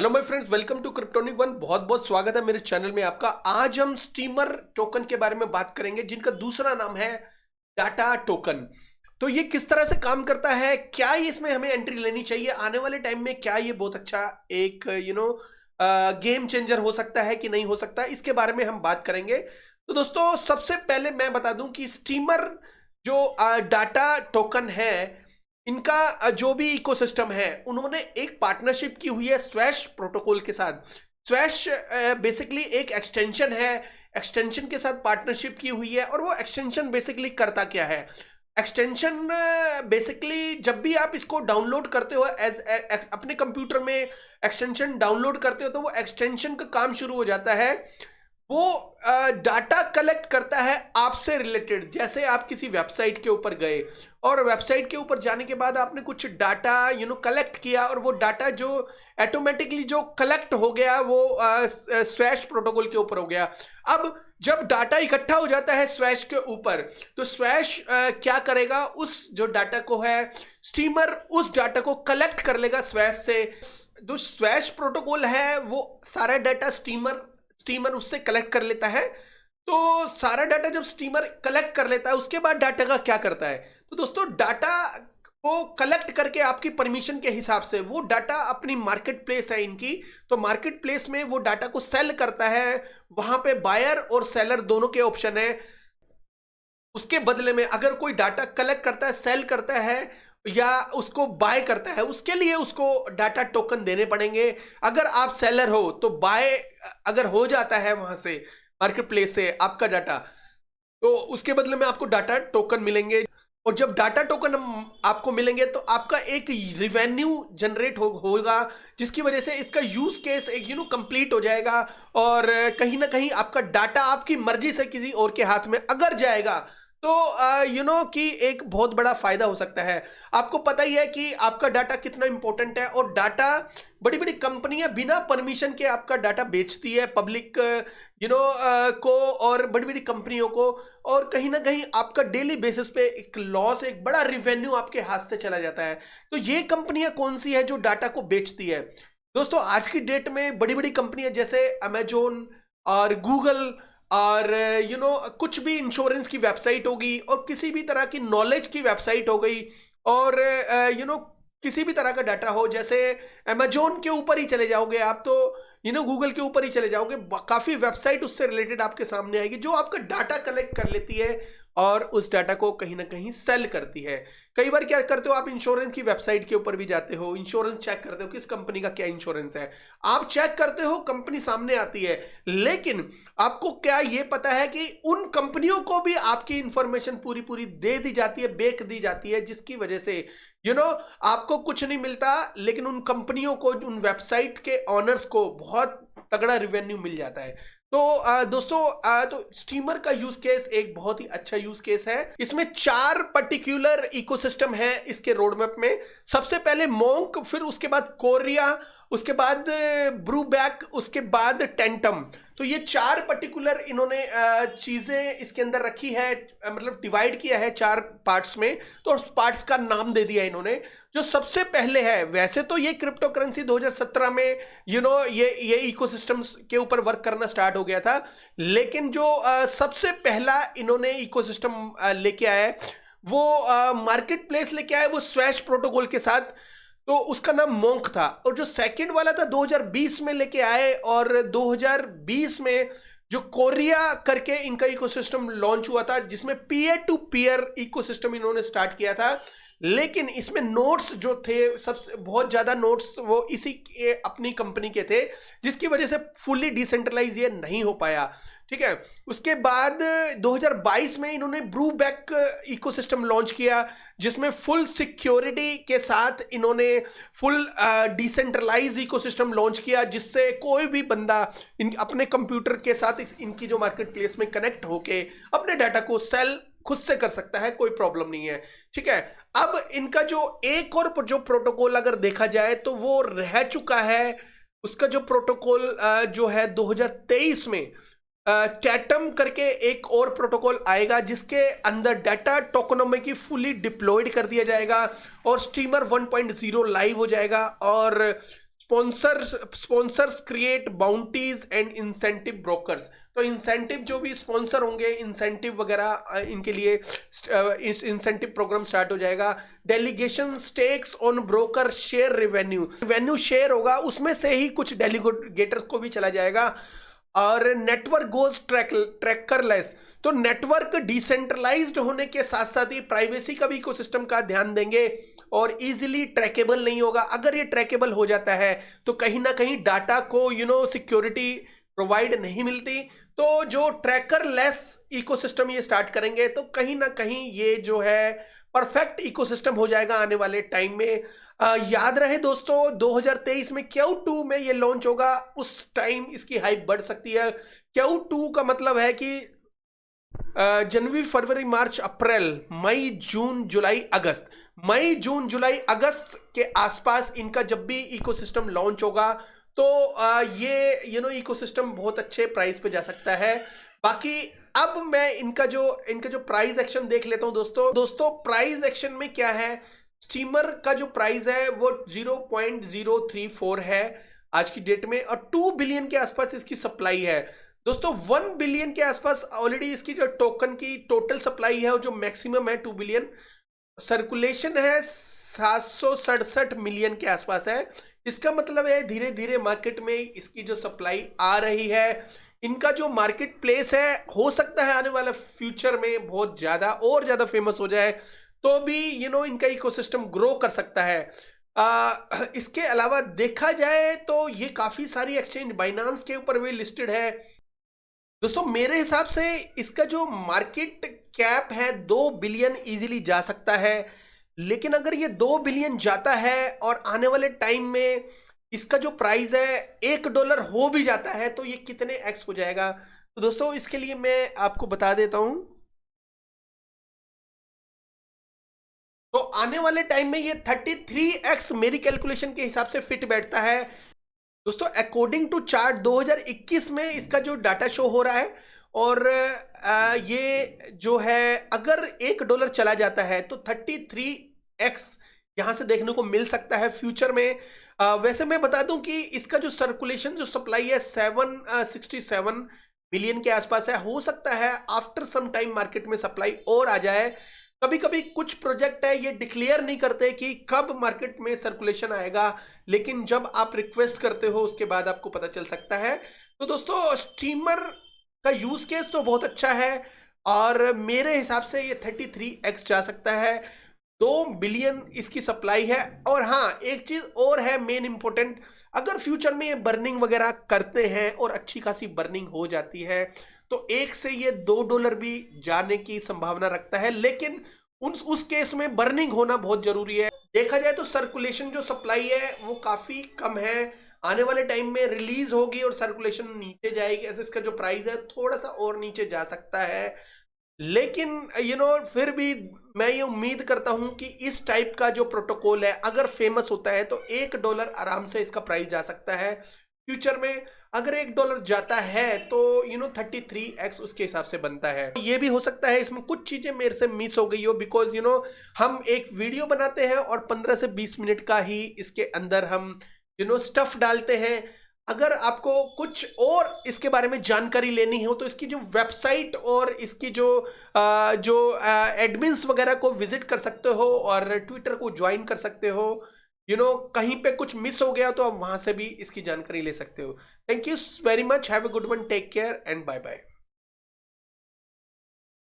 Hello my friends, welcome to Kryptonic one. बहुत बहुत स्वागत है मेरे चैनल में आपका। आज हम स्टीमर टोकन के बारे में बात करेंगे, जिनका दूसरा नाम है डाटा टोकन। तो ये किस तरह से काम करता है, क्या ये इसमें हमें एंट्री लेनी चाहिए आने वाले टाइम में, क्या ये बहुत अच्छा एक गेम चेंजर हो सकता है कि नहीं हो सकता, इसके बारे में हम बात करेंगे। तो दोस्तों, सबसे पहले मैं बता दूं कि स्टीमर जो डाटा टोकन है, इनका जो भी इकोसिस्टम है, उन्होंने एक पार्टनरशिप की हुई है स्वैश प्रोटोकॉल के साथ। स्वैश बेसिकली एक एक्सटेंशन है, एक्सटेंशन के साथ पार्टनरशिप की हुई है। और वो एक्सटेंशन बेसिकली करता क्या है? एक्सटेंशन बेसिकली जब भी आप इसको डाउनलोड करते हो अपने कंप्यूटर में एक्सटेंशन डाउनलोड करते हो, तो वो एक्सटेंशन का काम शुरू हो जाता है। वो डाटा कलेक्ट करता है आपसे रिलेटेड। जैसे आप किसी वेबसाइट के ऊपर गए और वेबसाइट के ऊपर जाने के बाद आपने कुछ डाटा कलेक्ट किया, और वो डाटा जो ऑटोमेटिकली जो कलेक्ट हो गया वो स्वैश प्रोटोकॉल के ऊपर हो गया। अब जब डाटा इकट्ठा हो जाता है स्वैश के ऊपर, तो स्वैश क्या करेगा? उस जो डाटा को है, स्टीमर उस डाटा को कलेक्ट कर लेगा स्वैश से। जो स्वैश प्रोटोकॉल है वो सारा डाटा स्टीमर उससे कलेक्ट कर लेता है। तो सारा डाटा जब स्टीमर कलेक्ट कर लेता है, उसके बाद डाटा का क्या करता है? तो दोस्तों, डाटा को कलेक्ट करके आपकी परमिशन के हिसाब से वो डाटा अपनी मार्केट प्लेस है इनकी, तो मार्केट प्लेस में वो डाटा को सेल करता है। वहां पे बायर और सेलर दोनों के ऑप्शन है। उसके बदले में अगर कोई डाटा कलेक्ट करता है, सेल करता है या उसको बाय करता है, उसके लिए उसको डाटा टोकन देने पड़ेंगे। अगर आप सेलर हो तो बाय अगर हो जाता है वहां से मार्केट प्लेस से आपका डाटा, तो उसके बदले में आपको डाटा टोकन मिलेंगे। और जब डाटा टोकन आपको मिलेंगे तो आपका एक रिवेन्यू जनरेट होगा, जिसकी वजह से इसका यूज केस एक कंप्लीट हो जाएगा। और कहीं ना कहीं आपका डाटा आपकी मर्जी से किसी और के हाथ में अगर जाएगा, तो कि एक बहुत बड़ा फायदा हो सकता है। आपको पता ही है कि आपका डाटा कितना इंपॉर्टेंट है, और डाटा बड़ी बड़ी कंपनियां बिना परमिशन के आपका डाटा बेचती है पब्लिक को और बड़ी बड़ी कंपनियों को। और कहीं ना कहीं आपका डेली बेसिस पे एक लॉस, एक बड़ा रिवेन्यू आपके हाथ से चला जाता है। तो ये कंपनियां कौन सी है जो डाटा को बेचती है? दोस्तों, आज की डेट में बड़ी बड़ी कंपनियां जैसे अमेजोन और गूगल और कुछ भी इंश्योरेंस की वेबसाइट होगी, और किसी भी तरह की नॉलेज की वेबसाइट हो गई, और किसी भी तरह का डाटा हो, जैसे अमेजोन के ऊपर ही चले जाओगे आप, तो गूगल के ऊपर ही चले जाओगे, काफ़ी वेबसाइट उससे रिलेटेड आपके सामने आएगी, जो आपका डाटा कलेक्ट कर लेती है और उस डाटा को कहीं ना कहीं सेल करती है। कई बार क्या करते हो, आप इंश्योरेंस की वेबसाइट के ऊपर भी जाते हो, इंश्योरेंस चेक करते हो किस कंपनी का क्या इंश्योरेंस है, आप चेक करते हो, कंपनी सामने आती है, लेकिन आपको क्या ये पता है कि उन कंपनियों को भी आपकी इंफॉर्मेशन पूरी पूरी दे दी जाती है, बेच दी जाती है, जिसकी वजह से आपको कुछ नहीं मिलता, लेकिन उन कंपनियों को, उन वेबसाइट के ऑनर्स को बहुत तगड़ा रिवेन्यू मिल जाता है। तो दोस्तों, तो स्टीमर का यूज केस एक बहुत ही अच्छा यूज केस है। इसमें 4 पर्टिकुलर इकोसिस्टम है इसके रोडमैप में। सबसे पहले मोंक, फिर उसके बाद कोरिया, उसके बाद ब्रूबैक, उसके बाद टेंटम। तो ये 4 पर्टिकुलर इन्होंने चीजें इसके अंदर रखी है, मतलब डिवाइड किया है 4 पार्ट्स में, तो पार्ट्स का नाम दे दिया इन्होंने। जो सबसे पहले है, वैसे तो ये क्रिप्टो करेंसी 2017 में ये इकोसिस्टम्स के ऊपर वर्क करना स्टार्ट हो गया था, लेकिन जो सबसे पहला इन्होंने इकोसिस्टम लेके आया, वो मार्केट प्लेस लेके आए, वो स्वैश प्रोटोकॉल के साथ, तो उसका नाम मोंक था। और जो सेकंड वाला था 2020 में लेके आए, और 2020 में जो कोरिया करके इनका इकोसिस्टम लॉन्च हुआ था, जिसमें पीयर टू पीयर इकोसिस्टम इन्होंने स्टार्ट किया था। लेकिन इसमें नोट्स जो थे, सबसे बहुत ज्यादा नोट्स वो इसी के अपनी कंपनी के थे, जिसकी वजह से फुल्ली डिसेंट्रलाइज ये नहीं हो पाया। ठीक है, उसके बाद 2022 में इन्होंने ब्रूबैक इकोसिस्टम लॉन्च किया, जिसमें फुल सिक्योरिटी के साथ इन्होंने फुल डिसेंट्रलाइज इकोसिस्टम लॉन्च किया, जिससे कोई भी बंदा अपने कंप्यूटर के साथ इनकी जो मार्केट प्लेस में कनेक्ट होके अपने डाटा को सेल खुद से कर सकता है, कोई प्रॉब्लम नहीं है। ठीक है, अब इनका जो एक और जो प्रोटोकॉल अगर देखा जाए तो वो रह चुका है, उसका जो प्रोटोकॉल जो है 2023 में टैटम करके एक और प्रोटोकॉल आएगा, जिसके अंदर डाटा टोकनोमी की फुली डिप्लॉयड कर दिया जाएगा, और स्टीमर 1.0 लाइव हो जाएगा, और sponsors create bounties and incentive brokers. तो इंसेंटिव जो भी स्पॉन्सर होंगे, इंसेंटिव वगैरह इनके लिए इंसेंटिव प्रोग्राम स्टार्ट हो जाएगा। Delegation stakes on broker share revenue share होगा, उसमें से ही कुछ डेलीगेटर्स को भी चला जाएगा। और नेटवर्क गोज ट्रैकरलेस, तो नेटवर्क डिसेंट्रलाइज्ड होने के साथ साथ ही प्राइवेसी का भी इकोसिस्टम का ध्यान देंगे और इजीली ट्रैकेबल नहीं होगा। अगर ये ट्रैकेबल हो जाता है तो कहीं ना कहीं डाटा को सिक्योरिटी प्रोवाइड नहीं मिलती। तो जो ट्रैकरलेस इकोसिस्टम ये स्टार्ट करेंगे तो कहीं ना कहीं ये जो है परफेक्ट इकोसिस्टम हो जाएगा आने वाले टाइम में। याद रहे दोस्तों, 2023 में Q2 में ये लॉन्च होगा, उस टाइम इसकी हाइप बढ़ सकती है। Q2 का मतलब है कि जनवरी, फरवरी, मार्च, अप्रैल, मई, जून, जुलाई, अगस्त। मई, जून, जुलाई, अगस्त के आसपास इनका जब भी इकोसिस्टम लॉन्च होगा तो ये इकोसिस्टम बहुत अच्छे प्राइस पे जा सकता है। बाकी अब मैं इनका जो प्राइस एक्शन देख लेता हूं दोस्तों प्राइस एक्शन में क्या है। स्टीमर का जो प्राइस है वो 0.034 है आज की डेट में, और 2 बिलियन के आसपास इसकी सप्लाई है दोस्तों। 1 बिलियन के आसपास ऑलरेडी इसकी जो टोकन की टोटल सप्लाई है और जो मैक्सिमम है 2 बिलियन, सर्कुलेशन है 767 मिलियन के आसपास है। इसका मतलब है धीरे धीरे मार्केट में इसकी जो सप्लाई आ रही है। इनका जो मार्केट प्लेस है हो सकता है आने वाले फ्यूचर में बहुत ज्यादा फेमस हो जाए, तो भी इनका इकोसिस्टम ग्रो कर सकता है। इसके अलावा देखा जाए तो ये काफी सारी एक्सचेंज, बाइनांस के ऊपर भी लिस्टेड है दोस्तों। मेरे हिसाब से इसका जो मार्केट कैप है 2 बिलियन इजीली जा सकता है। लेकिन अगर ये 2 बिलियन जाता है और आने वाले टाइम में इसका जो प्राइस है $1 हो भी जाता है तो ये कितने एक्स हो जाएगा। तो दोस्तों इसके लिए मैं आपको बता देता हूं, तो आने वाले टाइम में ये 33x मेरी कैलकुलेशन के हिसाब से फिट बैठता है दोस्तों। अकॉर्डिंग टू चार्ट 2021 में इसका जो डाटा शो हो रहा है, और ये जो है अगर $1 चला जाता है तो 33x यहां से देखने को मिल सकता है फ्यूचर में। वैसे मैं बता दूं कि इसका जो सर्कुलेशन, जो सप्लाई है 767 मिलियन के आसपास है। हो सकता है आफ्टर सम टाइम मार्केट में सप्लाई और आ जाए। कभी कभी कुछ प्रोजेक्ट है ये डिक्लेयर नहीं करते कि कब मार्केट में सर्कुलेशन आएगा, लेकिन जब आप रिक्वेस्ट करते हो उसके बाद आपको पता चल सकता है। तो दोस्तों स्टीमर का यूज केस तो बहुत अच्छा है और मेरे हिसाब से ये 33x जा सकता है। 2 बिलियन इसकी सप्लाई है। और हाँ, एक चीज और है मेन इंपॉर्टेंट, अगर फ्यूचर में ये बर्निंग वगैरह करते हैं और अच्छी खासी बर्निंग हो जाती है तो 1 से ये $2 भी जाने की संभावना रखता है। लेकिन उस केस में बर्निंग होना बहुत जरूरी है। देखा जाए तो सर्कुलेशन जो सप्लाई है वो काफी कम है, आने वाले टाइम में रिलीज होगी और सर्कुलेशन नीचे जाएगी, ऐसे इसका जो प्राइस है थोड़ा सा और नीचे जा सकता है। लेकिन फिर भी मैं ये उम्मीद करता हूं कि इस टाइप का जो प्रोटोकॉल है अगर फेमस होता है तो $1 आराम से इसका प्राइस जा सकता है फ्यूचर में। अगर $1 जाता है तो 33x उसके हिसाब से बनता है। ये भी हो सकता है इसमें कुछ चीजें मेरे से मिस हो गई हो, बिकॉज हम एक वीडियो बनाते हैं और 15 से 20 मिनट का ही इसके अंदर हम स्टफ डालते हैं। अगर आपको कुछ और इसके बारे में जानकारी लेनी हो तो इसकी जो वेबसाइट और इसकी जो एडमिन्स वगैरह को विजिट कर सकते हो और ट्विटर को ज्वाइन कर सकते हो। कहीं पे कुछ मिस हो गया तो आप वहां से भी इसकी जानकारी ले सकते हो। Thank you very much, have a good one, take care and bye bye.